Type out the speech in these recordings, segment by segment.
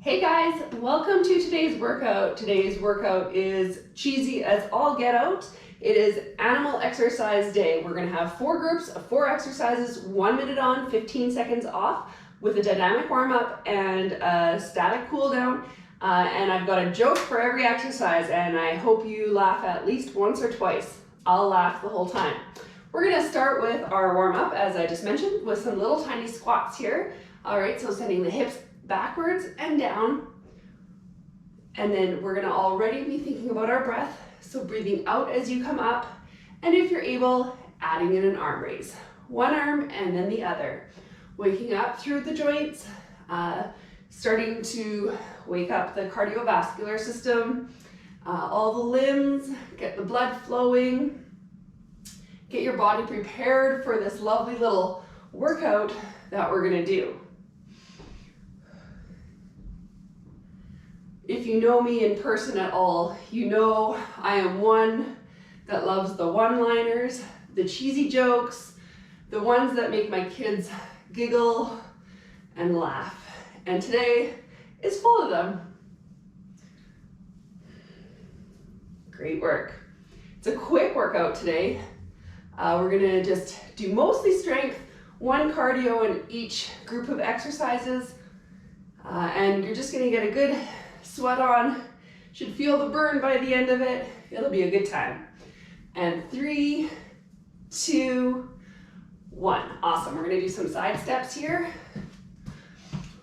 Hey guys, welcome to today's workout. Today's workout is cheesy as all get out. It is animal exercise day. We're gonna have 4 groups of 4 exercises, 1 minute on, 15 seconds off, with a dynamic warm up and a static cool down. And I've got a joke for every exercise, and I hope you laugh at least once or twice. I'll laugh the whole time. We're gonna start with our warm up, as I just mentioned, with some little tiny squats here. All right, so sending the hips backwards and down. And then we're gonna already be thinking about our breath. So breathing out as you come up. And if you're able, adding in an arm raise. One arm and then the other. Waking up through the joints, starting to wake up the cardiovascular system, all the limbs, get the blood flowing, get your body prepared for this lovely little workout that we're gonna do. If you know me in person at all, you know I am one that loves the one-liners, the cheesy jokes, the ones that make my kids giggle and laugh. And today is full of them. Great work. It's a quick workout today. We're gonna just do mostly strength, 1 cardio in each group of exercises. And you're just gonna get a good sweat on, should feel the burn by the end of it. It'll be a good time. And 3, 2, 1. Awesome. We're gonna do some side steps here.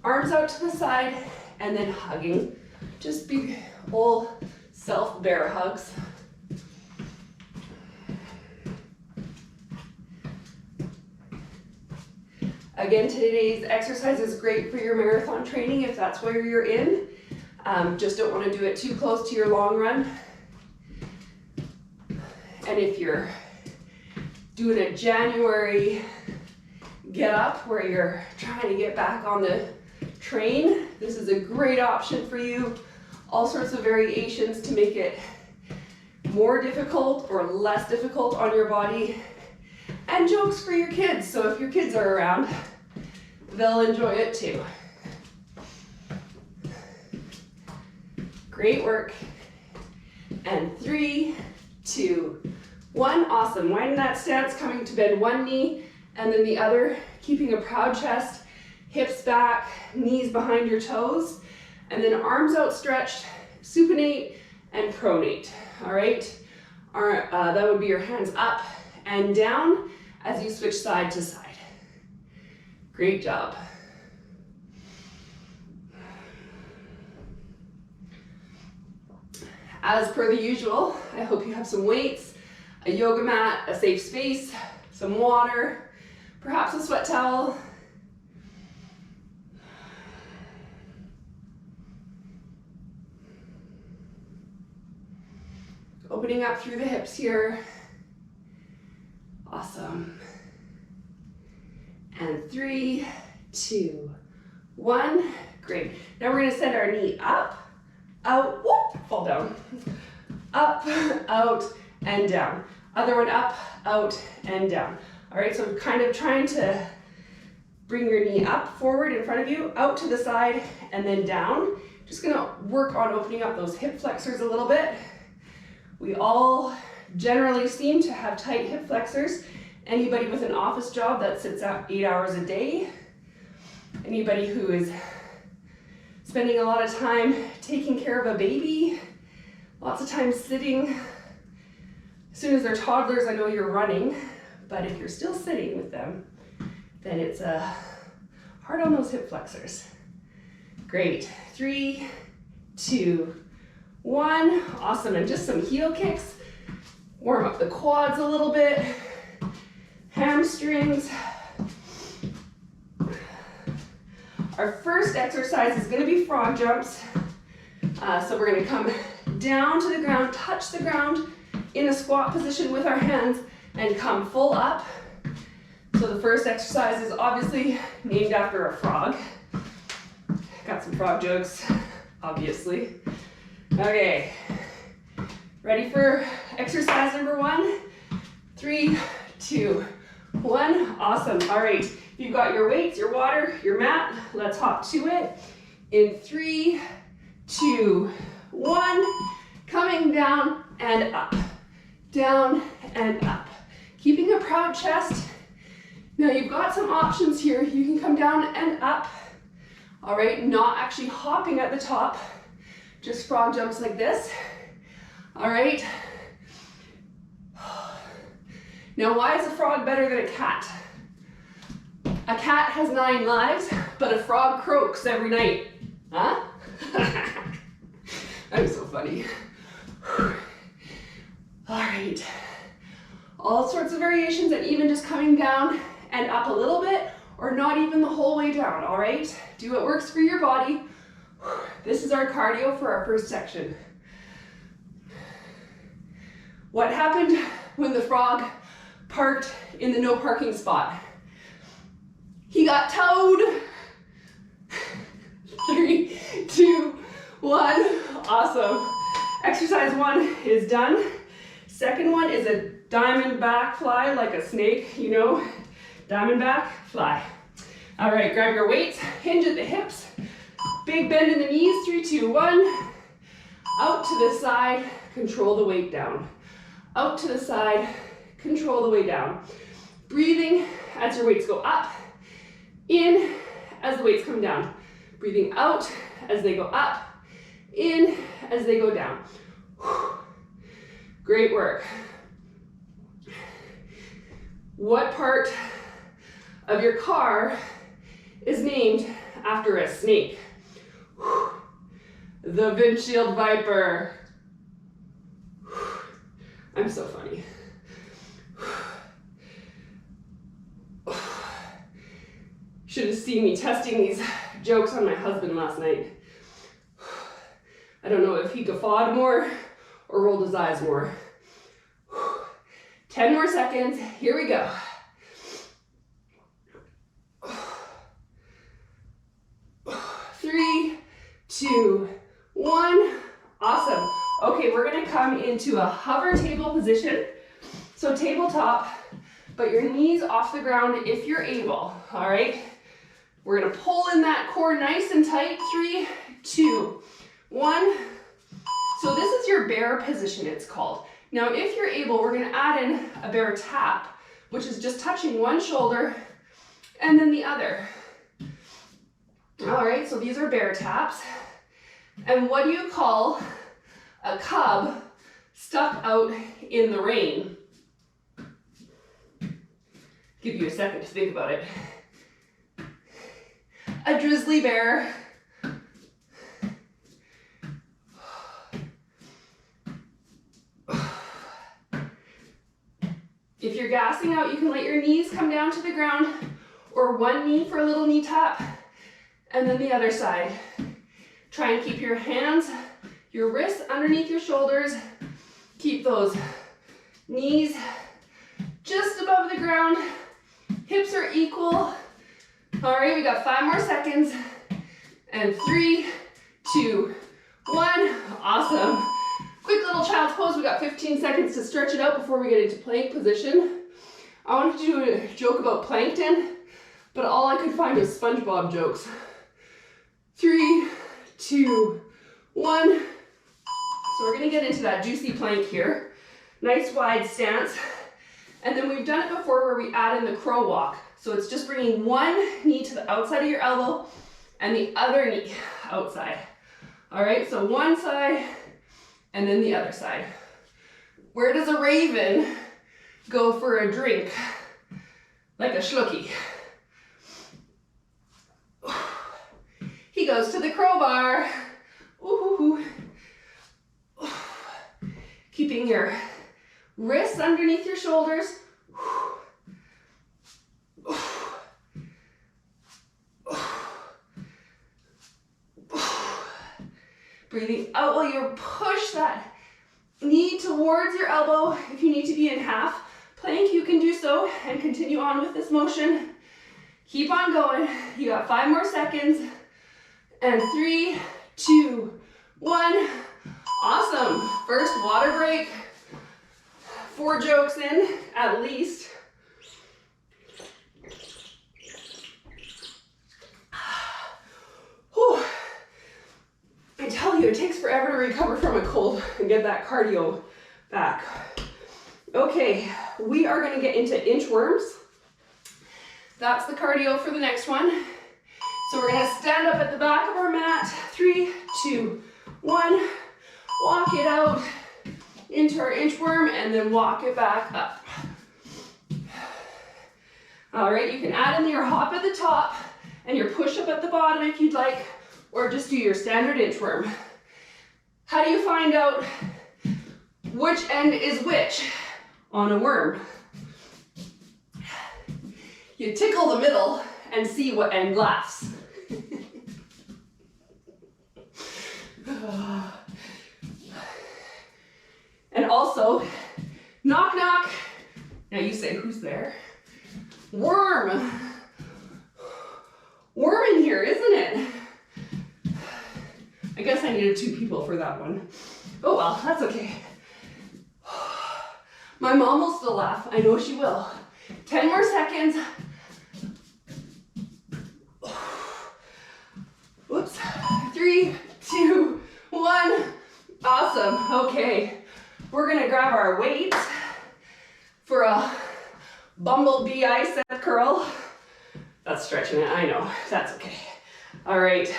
Arms out to the side and then hugging. Just big old self-bear hugs. Again, today's exercise is great for your marathon training if that's where you're in. Just don't want to do it too close to your long run. And if you're doing a January get up where you're trying to get back on the train, this is a great option for you. All sorts of variations to make it more difficult or less difficult on your body. And jokes for your kids, so if your kids are around, they'll enjoy it too. Great work. And 3, 2, 1. Awesome. Widen that stance, coming to bend one knee and then the other, keeping a proud chest, hips back, knees behind your toes, and then arms outstretched, supinate and pronate. All right. That would be your hands up and down as you switch side to side. Great job. As per the usual, I hope you have some weights, a yoga mat, a safe space, some water, perhaps a sweat towel. Opening up through the hips here. Awesome. And 3, 2, 1. Great. Now we're gonna send our knee up, out, whoop, fall down. Up, out, and down. Other one up, out, and down. All right, so kind of trying to bring your knee up, forward in front of you, out to the side, and then down. Just gonna work on opening up those hip flexors a little bit. We all generally seem to have tight hip flexors. Anybody with an office job that sits out 8 hours a day, anybody who is spending a lot of time taking care of a baby, lots of time sitting. As soon as they're toddlers, I know you're running, but if you're still sitting with them, then it's hard on those hip flexors. Great. 3, 2, 1. Awesome. And just some heel kicks. Warm up the quads a little bit. Hamstrings. Our first exercise is going to be frog jumps. So we're going to come down to the ground, touch the ground in a squat position with our hands, and come full up. So the first exercise is obviously named after a frog. Got some frog jokes, obviously. Okay, ready for exercise number 1? 3, 2, 1. Awesome. All right, you've got your weights, your water, your mat. Let's hop to it. In 3, 2, 1. Coming down and up. Down and up. Keeping a proud chest. Now you've got some options here. You can come down and up. All right, not actually hopping at the top. Just frog jumps like this. All right. Now, why is a frog better than a cat? A cat has 9 lives, but a frog croaks every night. Huh? I'm so funny. All right. All sorts of variations, and even just coming down and up a little bit, or not even the whole way down, all right? Do what works for your body. This is our cardio for our first section. What happened when the frog parked in the no parking spot? He got towed. 3, 2, 1. Awesome. Exercise 1 is done. Second one is a diamondback fly, like a snake, you know. Diamondback fly. All right, grab your weights, hinge at the hips, big bend in the knees. 3, 2, 1. Out to the side, control the weight down. Out to the side, control the weight down. Breathing as your weights go up, in as the weights come down. Breathing out as they go up, in as they go down. Great work. What part of your car is named after a snake? The windshield viper. I'm so funny. Should have seen me testing these jokes on my husband last night. I don't know if he guffawed more or rolled his eyes more. 10 more seconds. Here we go. 3, 2, 1. Awesome. Okay, we're gonna come into a hover table position. So tabletop, but your knees off the ground if you're able, all right? We're gonna pull in that core nice and tight. 3, 2, 1. So this is your bear position, it's called. Now, if you're able, we're gonna add in a bear tap, which is just touching one shoulder and then the other. All right, so these are bear taps. And what do you call a cub stuck out in the rain? Give you a second to think about it. A grizzly bear. If you're gassing out, you can let your knees come down to the ground, or one knee for a little knee tap, and then the other side. Try and keep your hands, your wrists underneath your shoulders. Keep those knees just above the ground. Hips are equal. All right, we got 5 more seconds. And 3, 2, 1. Awesome. Quick little child's pose. We got 15 seconds to stretch it out before we get into plank position. I wanted to do a joke about plankton, but all I could find was SpongeBob jokes. 3, 2, 1. So we're gonna get into that juicy plank here. Nice wide stance. And then we've done it before where we add in the crow walk. So it's just bringing one knee to the outside of your elbow and the other knee outside. All right, so one side and then the other side. Where does a raven go for a drink? Like a schlucky. He goes to the crowbar. Ooh. Keeping your wrists underneath your shoulders. Breathing out while you push that knee towards your elbow. If you need to be in half plank, you can do so and continue on with this motion. Keep on going. You got 5 more seconds. And 3, 2, 1. Awesome. First water break. 4 jokes in, at least. Whew. you, it takes forever to recover from a cold and get that cardio back. Okay, we are gonna get into inchworms. That's the cardio for the next one. So we're gonna stand up at the back of our mat. 3, 2, 1. Walk it out into our inchworm and then walk it back up. All right, you can add in your hop at the top and your push-up at the bottom if you'd like, or just do your standard inchworm. How do you find out which end is which on a worm? You tickle the middle and see what end laughs. And also, knock knock. Now you say, who's there? Worm. Worm in here, isn't it? I guess I needed 2 people for that one. Oh well, that's okay. My mom will still laugh. I know she will. 10 more seconds. Whoops. 3, 2, 1. Awesome. Okay. We're gonna grab our weights for a bumblebee bicep curl. That's stretching it, I know. That's okay. All right.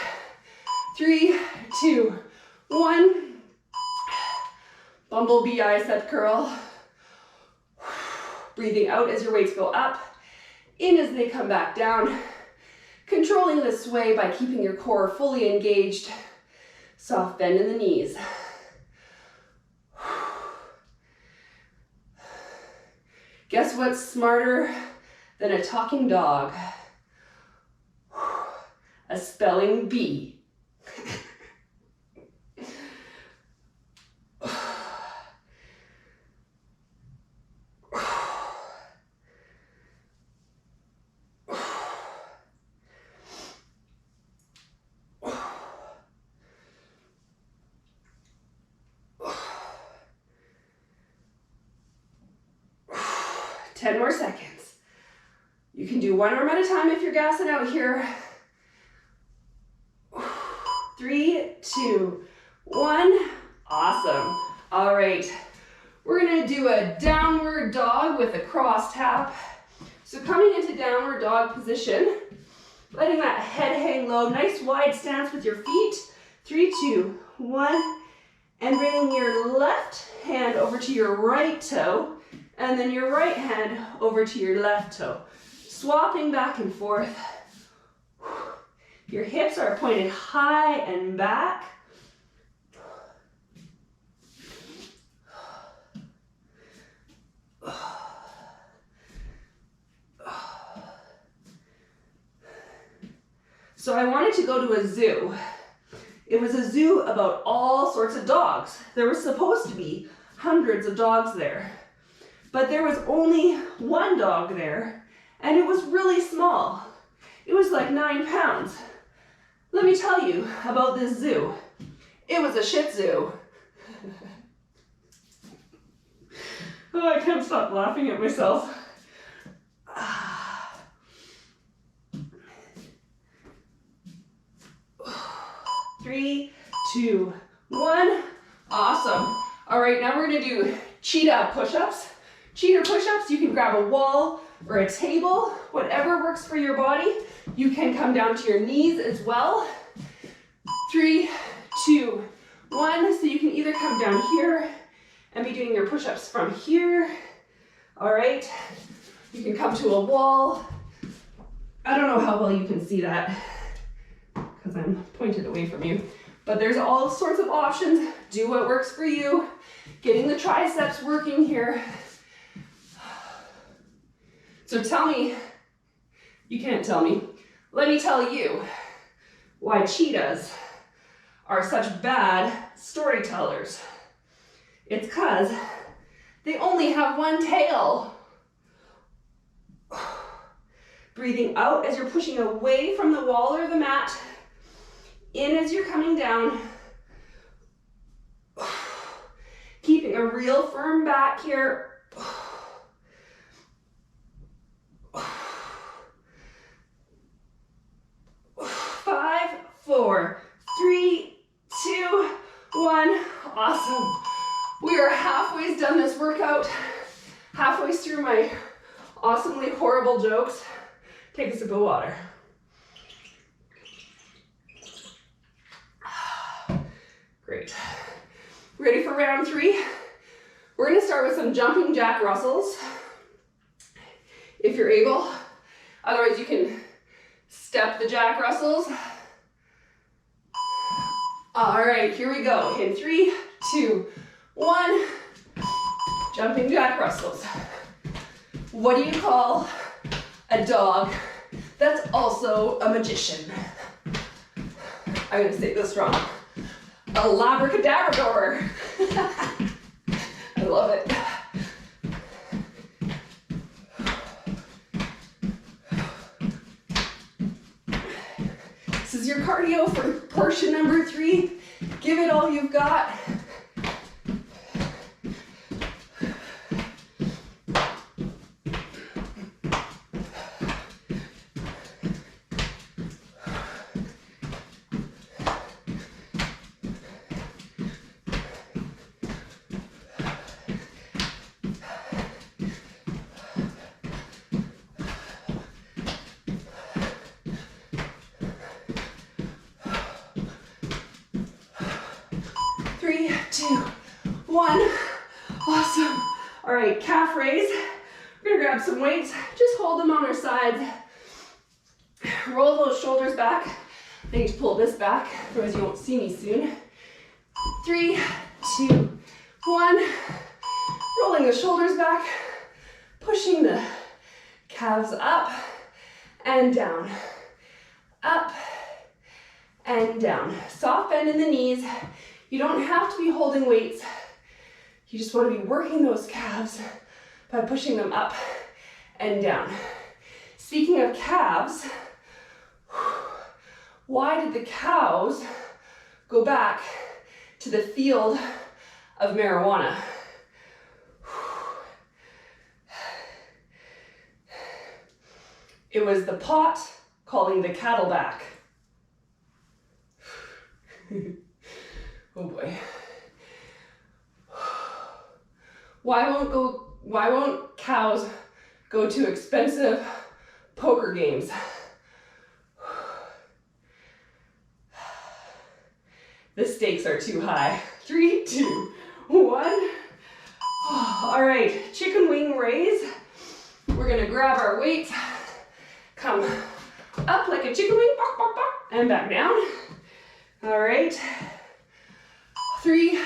3, 2, 1. Bumblebee bicep curl. Breathing out as your weights go up, in as they come back down. Controlling the sway by keeping your core fully engaged. Soft bend in the knees. Guess what's smarter than a talking dog? A spelling bee. Ten more seconds. You can do one arm at a time if you're gassing out here. 3, 2, 1. Awesome. All right. We're gonna do a downward dog with a cross tap. So coming into downward dog position, letting that head hang low, nice wide stance with your feet. 3, 2, 1. And bringing your left hand over to your right toe, and then your right hand over to your left toe. Swapping back and forth. Your hips are pointed high and back. So I wanted to go to a zoo. It was a zoo about all sorts of dogs. There were supposed to be hundreds of dogs there. But there was only one dog there, and it was really small. It was like 9 pounds. Let me tell you about this zoo. It was a Shih Tzu. Oh, I can't stop laughing at myself. 3, 2, 1. Awesome. All right, now we're gonna do cheetah push-ups. Cheetah push-ups, you can grab a wall or a table, whatever works for your body. You can come down to your knees as well. 3, 2, 1. So you can either come down here and be doing your push-ups from here. All right. You can come to a wall. I don't know how well you can see that because I'm pointed away from you, but there's all sorts of options. Do what works for you. Getting the triceps working here. So tell me, you can't tell me, let me tell you why cheetahs are such bad storytellers. It's because they only have one tail. Breathing out as you're pushing away from the wall or the mat, in as you're coming down. Keeping a real firm back here. 5, 4, 3, 2, 2, 1. Awesome. We are halfway done this workout. Halfway through my awesomely horrible jokes. Take a sip of water. Great. Ready for round 3? We're going to start with some jumping jack Russells, if you're able. Otherwise, you can step the jack Russells. All right, here we go. In 3, 2, 1. Jumping jack Russells. What do you call a dog that's also a magician? I'm going to say this wrong. A labracadabrador. I love it. This is your cardio for portion number 3. Give it all you've got. Awesome. All right, calf raise. We're gonna grab some weights. Just hold them on our sides. Roll those shoulders back. I need to pull this back, otherwise you won't see me soon. 3, 2, 1. Rolling the shoulders back. Pushing the calves up and down. Up and down. Soft bend in the knees. You don't have to be holding weights. You just want to be working those calves by pushing them up and down. Speaking of calves, why did the cows go back to the field of marijuana? It was the pot calling the cattle back. Oh boy. Why won't cows go to expensive poker games? The stakes are too high. 3, 2, 1. All right, chicken wing raise. We're gonna grab our weights, come up like a chicken wing, and back down. All right, 3,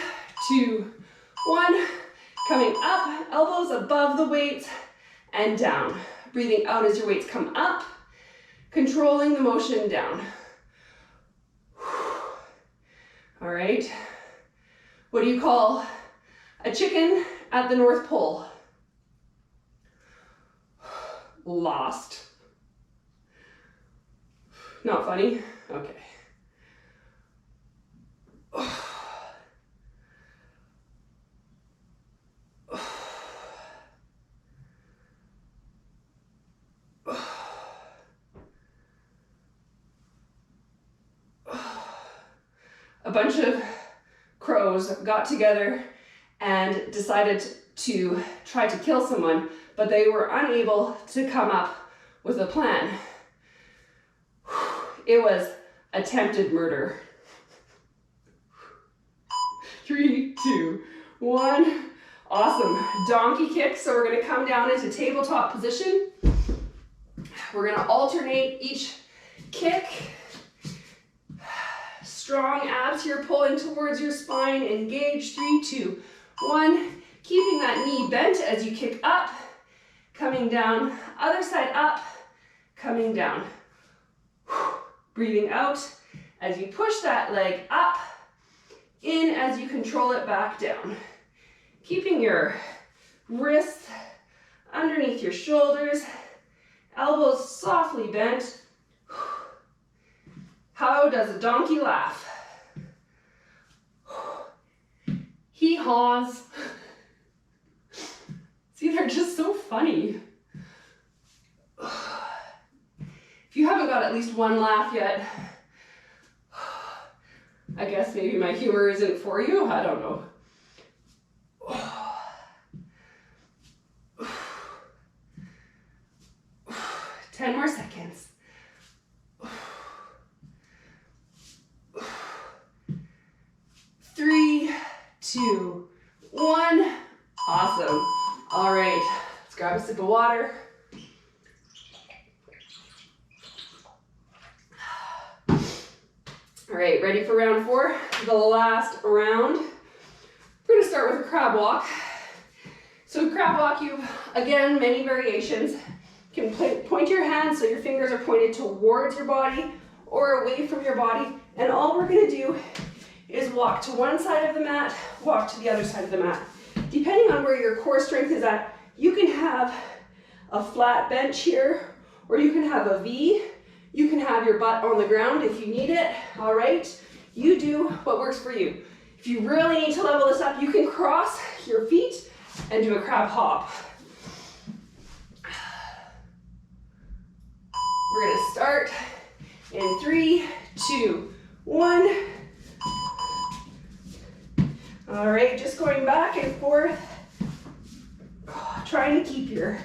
2, 1. Coming up, elbows above the weights and down. Breathing out as your weights come up, controlling the motion down. All right. What do you call a chicken at the North Pole? Lost. Not funny? Okay. A bunch of crows got together and decided to try to kill someone, but they were unable to come up with a plan. It was attempted murder. 3, 2, 1. Awesome. Donkey kick. So we're going to come down into tabletop position. We're going to alternate each kick. Strong abs here, pulling towards your spine. Engage. 3, 2, 1. Keeping that knee bent as you kick up. Coming down. Other side up. Coming down. Breathing out as you push that leg up. In as you control it back down. Keeping your wrists underneath your shoulders. Elbows softly bent. How does a donkey laugh? He haws. See, they're just so funny. If you haven't got at least one laugh yet, I guess maybe my humor isn't for you. I don't know. 10 more seconds. 3, 2, 1. Awesome. All right, let's grab a sip of water. All right, ready for round 4? The last round. We're gonna start with a crab walk. So crab walk, you, again, many variations. You can point your hands so your fingers are pointed towards your body or away from your body. And all we're gonna do is walk to one side of the mat, walk to the other side of the mat. Depending on where your core strength is at, you can have a flat bench here, or you can have a V. You can have your butt on the ground if you need it, all right? You do what works for you. If you really need to level this up, you can cross your feet and do a crab hop. We're gonna start in 3, 2, 1. All right, just going back and forth, trying to keep your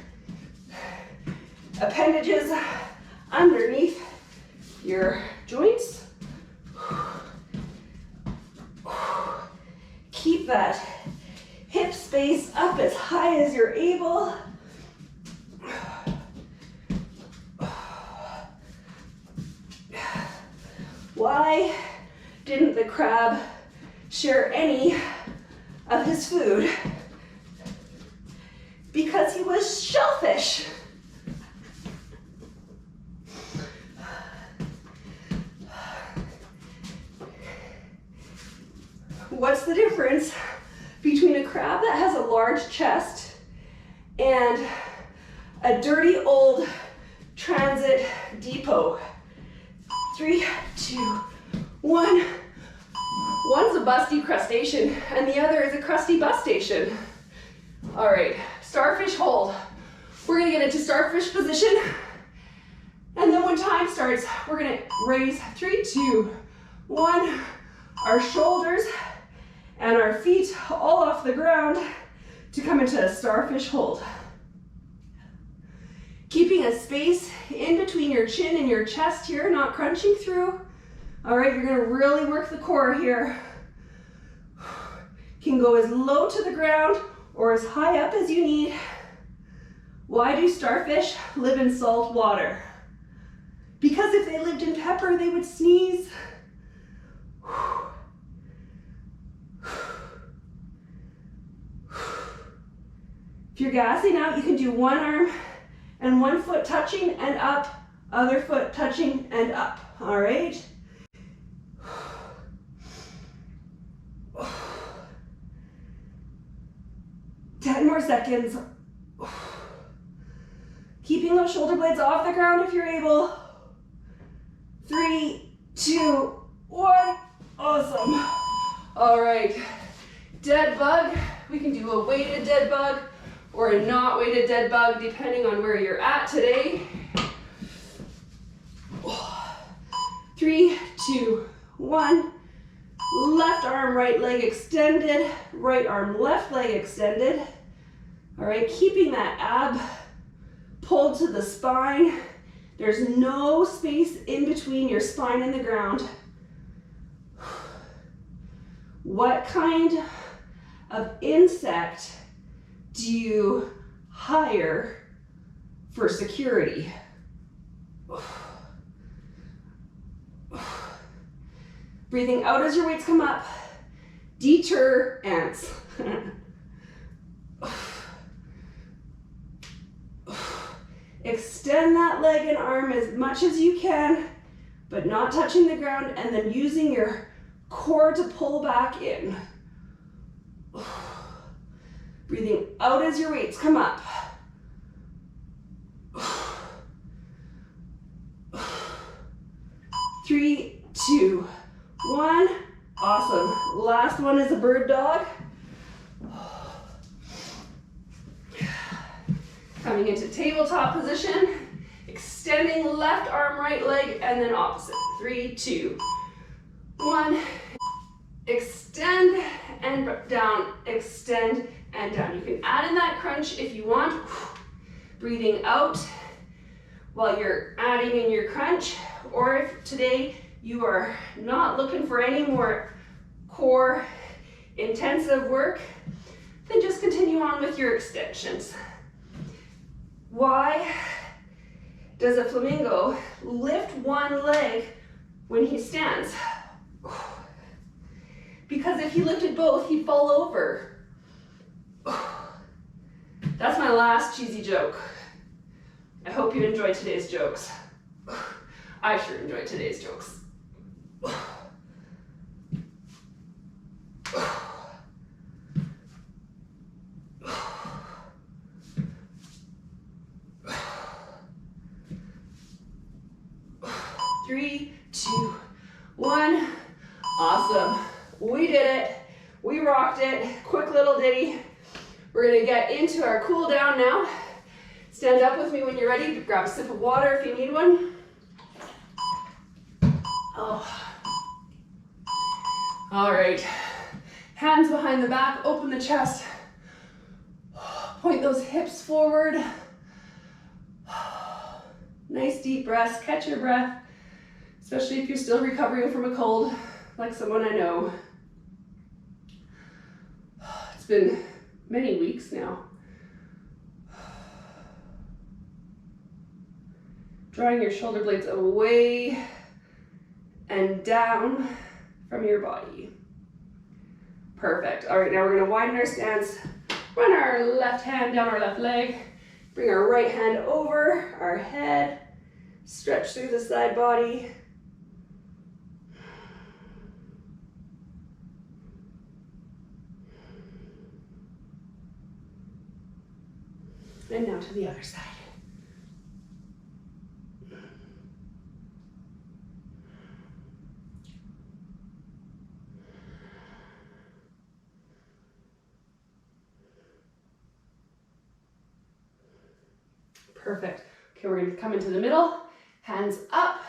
appendages underneath your joints. Keep that hip space up as high as you're able. Why didn't the crab share any of his food? Because he was shellfish. What's the difference between a crab that has a large chest and a dirty old transit depot? 3, 2, 1. One's a busty crustacean and the other is a crusty bus station. All right, starfish hold. We're gonna get into starfish position. And then when time starts, we're gonna raise 3, 2, 1. Our shoulders and our feet all off the ground to come into a starfish hold. Keeping a space in between your chin and your chest here, not crunching through. All right, you're gonna really work the core here. You can go as low to the ground or as high up as you need. Why do starfish live in salt water? Because if they lived in pepper, they would sneeze. If you're gassing out, you can do one arm and one foot touching and up, other foot touching and up, all right? Ten more seconds. Keeping those shoulder blades off the ground if you're able. 3, 2, 1. Awesome. All right, dead bug. We can do a weighted dead bug or a not weighted dead bug, depending on where you're at today. 3, 2, 1. Left arm, right leg extended. Right arm, left leg extended. All right, keeping that ab pulled to the spine. There's no space in between your spine and the ground. What kind of insect do you hire for security? Breathing out as your weights come up. Deter ants. Extend that leg and arm as much as you can, but not touching the ground, and then using your core to pull back in. Breathing out as your weights come up. 3, 2, 1. Awesome. Last one is a bird dog. Coming into tabletop position, extending left arm, right leg, and then opposite. 3, 2, 1. and down, extend and down. You can add in that crunch if you want. Breathing out while you're adding in your crunch, or if today you are not looking for any more core intensive work, then just continue on with your extensions. Why does a flamingo lift one leg when he stands? Because if he lifted both, he'd fall over. That's my last cheesy joke. I hope you enjoyed today's jokes. I sure enjoyed today's jokes. 3, 2, 1. Awesome. We did it. We rocked it. Quick little ditty. We're going to get into our cool down now. Stand up with me when you're ready. Grab a sip of water if you need one. Oh. All right. Hands behind the back. Open the chest. Point those hips forward. Nice deep breaths. Catch your breath. Especially if you're still recovering from a cold, like someone I know. It's been many weeks now. Drawing your shoulder blades away and down from your body. Perfect. All right, now we're gonna widen our stance. Run our left hand down our left leg. Bring our right hand over our head. Stretch through the side body. And now to the other side. Perfect. Okay, we're going to come into the middle, hands up,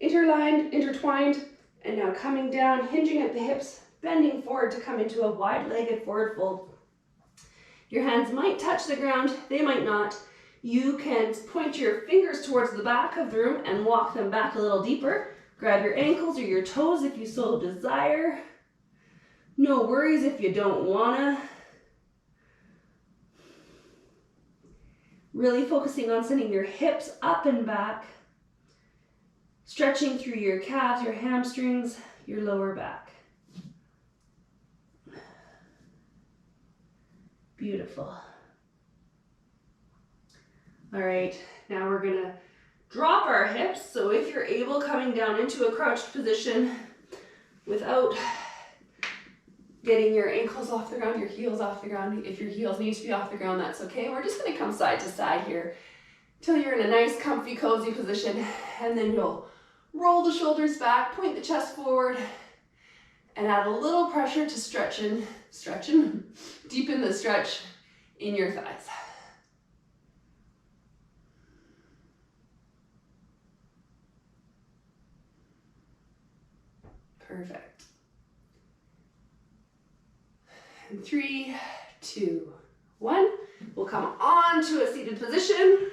interlined, intertwined, and now coming down, hinging at the hips, bending forward to come into a wide-legged forward fold. Your hands might touch the ground, they might not. You can point your fingers towards the back of the room and walk them back a little deeper. Grab your ankles or your toes if you so desire. No worries if you don't wanna. Really focusing on sending your hips up and back. Stretching through your calves, your hamstrings, your lower back. Beautiful. All right, now we're gonna drop our hips. So if you're able, coming down into a crouched position without getting your ankles off the ground, your heels off the ground. If your heels need to be off the ground, that's okay. We're just gonna come side to side here until you're in a nice, comfy, cozy position. And then you'll roll the shoulders back, point the chest forward, and add a little pressure to stretching, deepen the stretch in your thighs. Perfect. And 3, 2, 1. We'll come on to a seated position.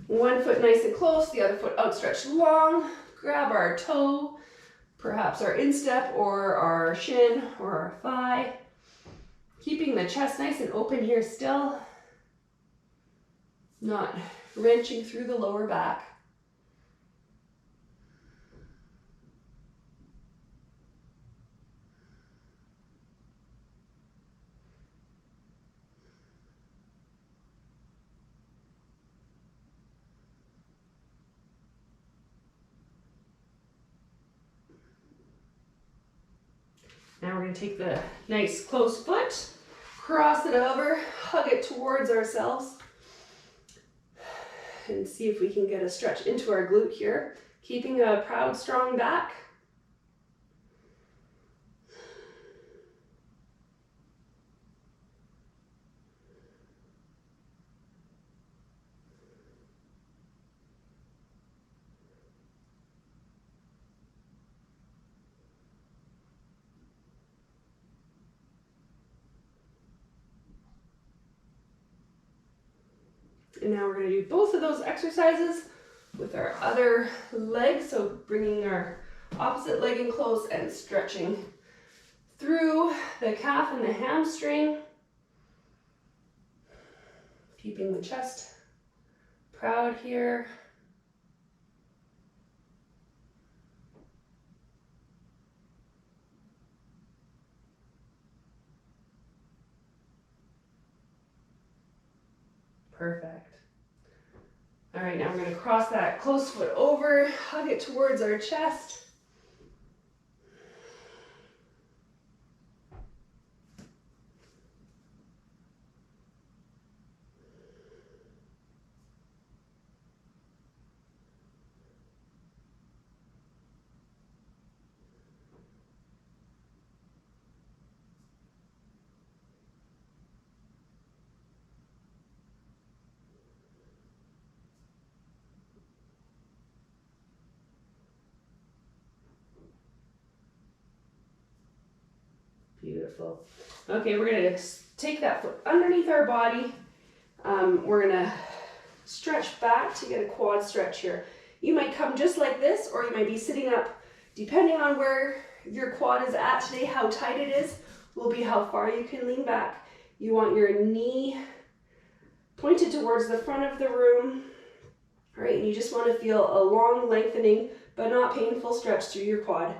One foot nice and close, the other foot outstretched long. Grab our toe, perhaps our instep or our shin or our thigh. Keeping the chest nice and open here still. Not wrenching through the lower back. Now we're going to take the nice closed foot, cross it over, hug it towards ourselves, and see if we can get a stretch into our glute here, keeping a proud, strong back. And now we're going to do both of those exercises with our other leg. So bringing our opposite leg in close and stretching through the calf and the hamstring. Keeping the chest proud here. Perfect. All right, now we're going to cross that close foot over, hug it towards our chest. Beautiful. Okay, we're going to take that foot underneath our body. We're going to stretch back to get a quad stretch here. You might come just like this, or you might be sitting up. Depending on where your quad is at today, how tight it is, will be how far you can lean back. You want your knee pointed towards the front of the room. All right, and you just want to feel a long lengthening, but not painful stretch through your quad.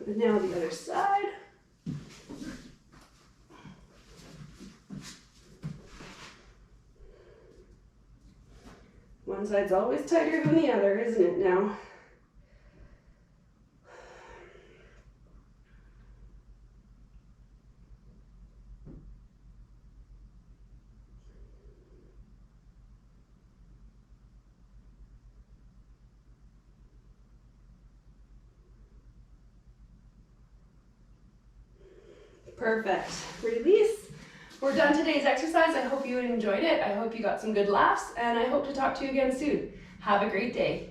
And now the other side. One side's always tighter than the other, isn't it now? Perfect. Release. We're done today's exercise. I hope you enjoyed it. I hope you got some good laughs, and I hope to talk to you again soon. Have a great day.